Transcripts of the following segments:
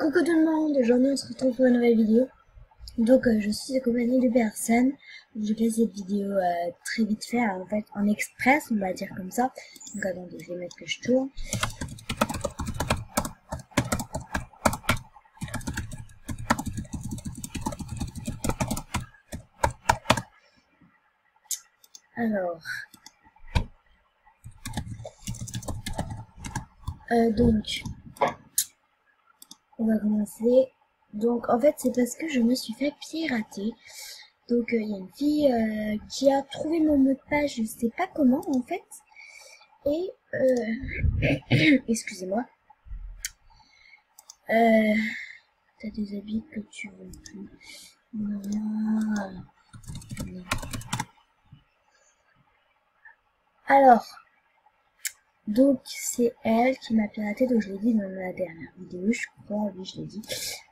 Coucou tout le monde, aujourd'hui on se retrouve pour une nouvelle vidéo. Donc je suis accompagnée de personnes. Je fais cette vidéo très vite fait, en fait en express, on va dire comme ça. Donc attendez, je vais mettre que je tourne. Alors, donc on va commencer. Donc en fait c'est parce que je me suis fait pirater. Donc il y a une fille qui a trouvé mon mot de passe, je sais pas comment en fait. Et excusez-moi. T'as des habits que tu veux plus. Non. Alors, donc c'est elle qui m'a piraté, donc je l'ai dit dans la dernière vidéo, je crois, oui je l'ai dit.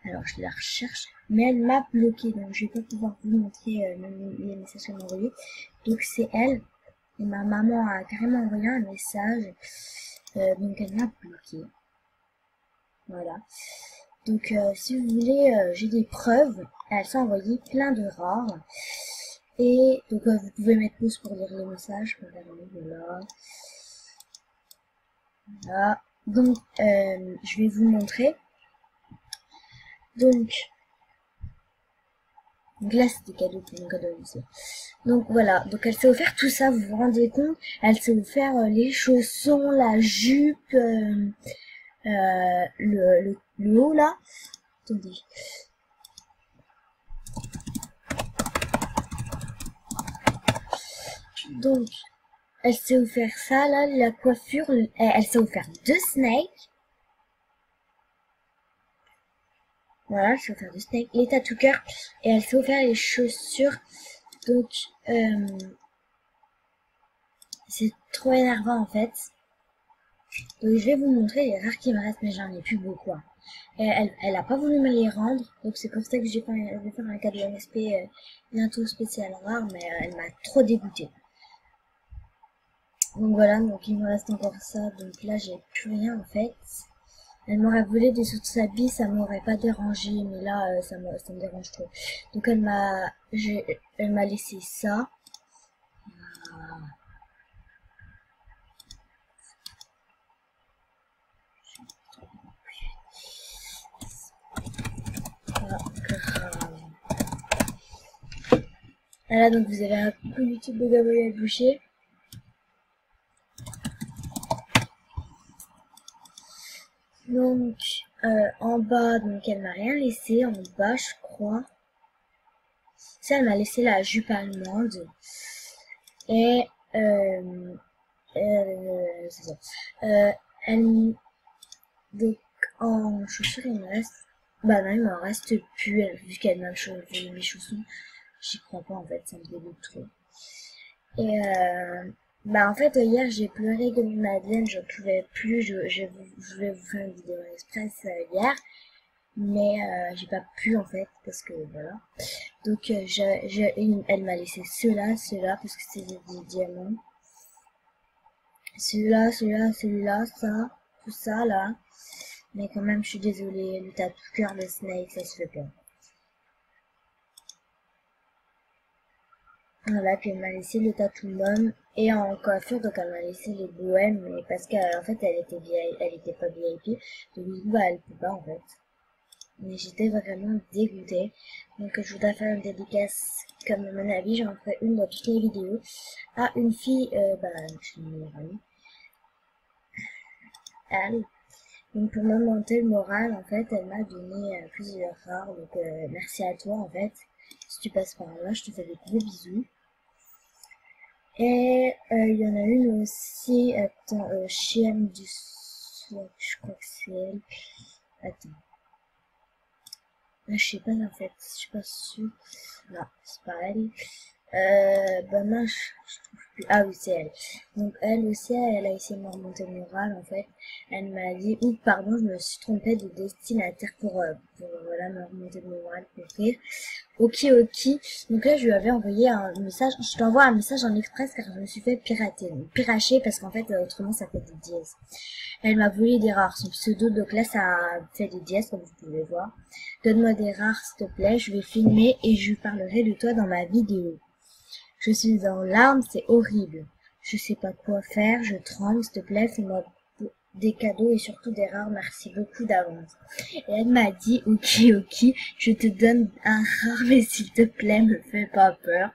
Alors je la recherche, mais elle m'a bloqué, donc je vais pas pouvoir vous montrer même les messages qu'elle m'a envoyés. Donc c'est elle, et ma maman a carrément envoyé un message, donc elle m'a bloqué. Voilà. Donc si vous voulez, j'ai des preuves, elle s'est envoyé plein de rares. Et donc vous pouvez mettre pause pour lire les messages, voilà. Voilà. Donc je vais vous montrer. Donc là c'est des cadeaux pour mon cadeau aussi. Donc voilà, donc elle s'est offert tout ça, vous vous rendez compte? Elle s'est offert les chaussons, la jupe, le haut là. Attendez. Donc elle s'est offert ça là, la coiffure, elle s'est offert 2 snakes. Voilà, elle s'est offert 2 snakes, les tatou cœurs, et elle s'est offert les chaussures. Donc c'est trop énervant en fait. Donc je vais vous montrer les rares qui me restent, mais j'en ai plus beaucoup. Hein. Elle a pas voulu me les rendre, donc c'est pour ça que je vais faire un cadeau MSP bientôt spécial rare, mais elle m'a trop dégoûté. Donc voilà, donc il me reste encore ça, donc là j'ai plus rien en fait. Elle m'aurait volé des sous de sa bille, ça m'aurait pas dérangé, mais là ça me dérange trop. Donc elle m'a laissé ça. Voilà, donc vous avez un coucou YouTube de Gabriel Boucher. Donc en bas, donc elle m'a rien laissé en bas, je crois. Ça, elle m'a laissé la jupe allemande. Et c'est ça. Elle, donc en chaussures il me reste. Bah non, il m'en reste plus, vu qu'elle m'a volé mes chaussons. J'y crois pas en fait, ça me dégoûte trop. Et bah en fait hier j'ai pleuré comme une madeleine, je pouvais plus, je voulais vous faire une vidéo express hier, mais j'ai pas pu en fait parce que voilà. Donc elle m'a laissé ceux-là parce que c'est des diamants. Celui-là, ça, tout ça là. Mais quand même je suis désolée, le tatou cœur, le snake, ça se fait pas. Voilà, puis elle m'a laissé le tatou mom et en coiffure, donc elle m'a laissé les bohèmes, mais parce qu'en fait elle était vieille, elle était pas VIP, donc du coup bah elle peut pas en fait. Mais j'étais vraiment dégoûtée. Donc je voudrais faire une dédicace, comme à mon avis j'en ferai une dans toutes les vidéos, à une fille, je suis une meilleure amie. Elle. Donc pour me monter le moral, en fait, elle m'a donné plusieurs rares, donc merci à toi en fait. Si tu passes par là, je te fais des gros bisous. Et il y en a une aussi, attends, Chienne du Soir, je crois que c'est elle. Attends. Je sais pas en fait, je suis pas sûre. Non, c'est pas elle. Bah non, je trouve plus. Ah oui, c'est elle. Donc elle aussi, elle a essayé de me remonter le moral en fait. Elle m'a dit, pardon, je me suis trompée de destinataire pour voilà, voilà, me remonter de mon moral pour rire. Ok, ok. Donc là, je lui avais envoyé un message. Je t'envoie un message en express car je me suis fait pirater. Donc, piracher parce qu'en fait, autrement, ça fait des dièses. Elle m'a volé des rares. Son pseudo, donc là, ça fait des dièses, comme vous pouvez voir. Donne-moi des rares, s'il te plaît. Je vais filmer et je lui parlerai de toi dans ma vidéo. Je suis en larmes, c'est horrible. Je sais pas quoi faire, je tremble, s'il te plaît, fais-moi des cadeaux et surtout des rares, merci beaucoup d'avance. Et elle m'a dit, ok, ok, je te donne un rare, mais s'il te plaît, me fais pas peur.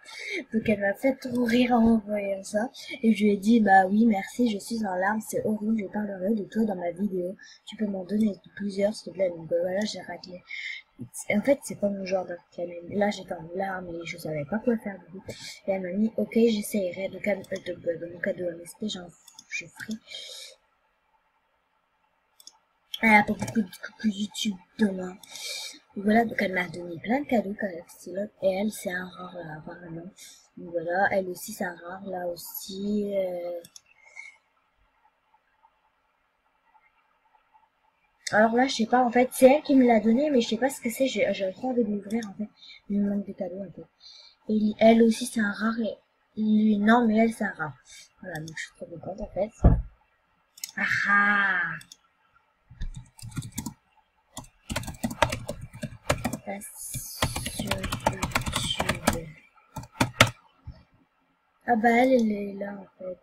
Donc elle m'a fait trop rire en m'envoyant ça. Et je lui ai dit, bah oui, merci, je suis en larmes, c'est horrible, je parlerai de toi dans ma vidéo. Tu peux m'en donner plusieurs, s'il te plaît. Donc voilà, j'ai raclé. En fait, c'est pas mon genre de réclamer. Là, j'étais en larmes et je savais pas quoi faire du coup. Et elle m'a mis, ok, j'essayerai de mon cadeau MSP, je ferai. Elle a pas beaucoup de coucou YouTube demain. Voilà, donc elle m'a donné plein de cadeaux comme Axelot. Et elle, c'est un rare là, apparemment. Donc voilà, elle aussi, c'est un rare là aussi. Alors là, je sais pas, en fait, c'est elle qui me l'a donné, mais je sais pas ce que c'est. J'ai trop envie de l'ouvrir, en fait. Il me manque des cadeaux un peu. Et elle aussi, c'est un rare. Et lui, non, mais elle, c'est un rare. Voilà, donc je suis trop contente, en fait. Ah ah! Sur YouTube. Ah bah, elle est là, en fait.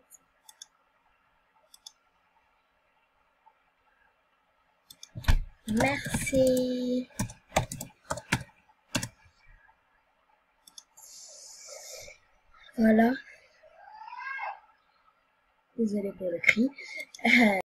Merci. Voilà. Désolée pour le cri.